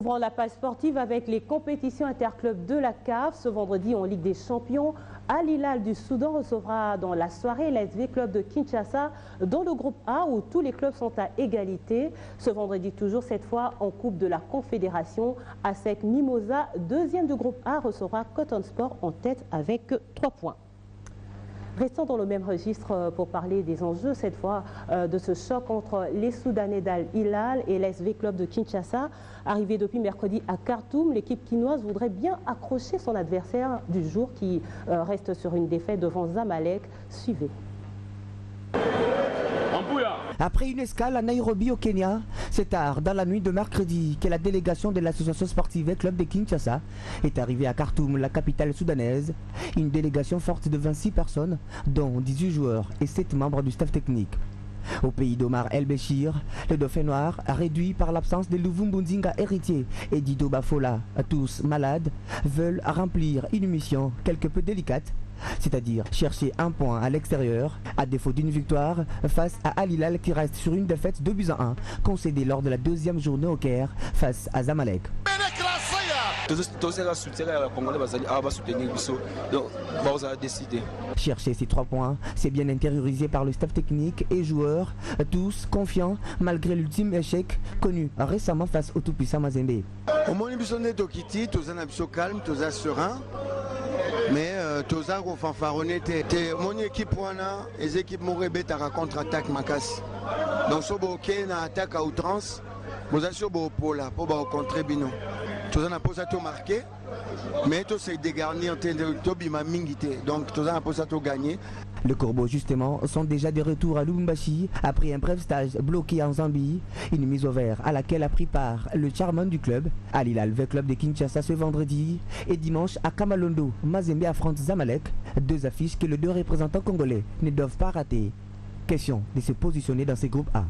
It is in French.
Ouvrons la page sportive avec les compétitions interclubs de la CAF. Ce vendredi en Ligue des Champions, Al Hilal du Soudan recevra dans la soirée l'SV Club de Kinshasa dans le groupe A où tous les clubs sont à égalité. Ce vendredi toujours, cette fois en Coupe de la Confédération, ASEC Mimosa, deuxième du groupe A, recevra Cotton Sport en tête avec 3 points. Restons dans le même registre pour parler des enjeux, cette fois de ce choc entre les Soudanais d'Al Hilal et l'SV Club de Kinshasa. Arrivé depuis mercredi à Khartoum, l'équipe quinoise voudrait bien accrocher son adversaire du jour qui reste sur une défaite devant Zamalek. Suivez. Après une escale à Nairobi au Kenya, c'est tard dans la nuit de mercredi que la délégation de l'association sportive Club de Kinshasa est arrivée à Khartoum, la capitale soudanaise. Une délégation forte de 26 personnes, dont 18 joueurs et 7 membres du staff technique. Au pays d'Omar El-Béchir, le Dauphin Noir, réduit par l'absence de Luvumbu héritier et Dido Bafola, tous malades, veulent remplir une mission quelque peu délicate, c'est-à-dire chercher un point à l'extérieur, à défaut d'une victoire, face à Al Hilal qui reste sur une défaite 2-1, concédée lors de la deuxième journée au Caire face à Zamalek. Chercher ces 3 points, c'est bien intériorisé par le staff technique et joueurs, tous confiants malgré l'ultime échec connu récemment face au tout-puissant Mazembe. Mais toza ko fanfaronné mon équipe wana les équipes mourébé ta contre-attaque makasi. Donc so boké na attaque à outrance, moza so bo pola pour ba contrer bino. Toza na posa to marqué, mais to se dégarnir to bima mingité. Donc toza na posa to gagner. Les Corbeaux, justement, sont déjà de retour à Lubumbashi après un bref stage bloqué en Zambie. Une mise au vert à laquelle a pris part le chairman du club, Al Hilal, le club de Kinshasa ce vendredi. Et dimanche, à Kamalondo, Mazembe affronte Zamalek. 2 affiches que les 2 représentants congolais ne doivent pas rater. Question de se positionner dans ces groupes A.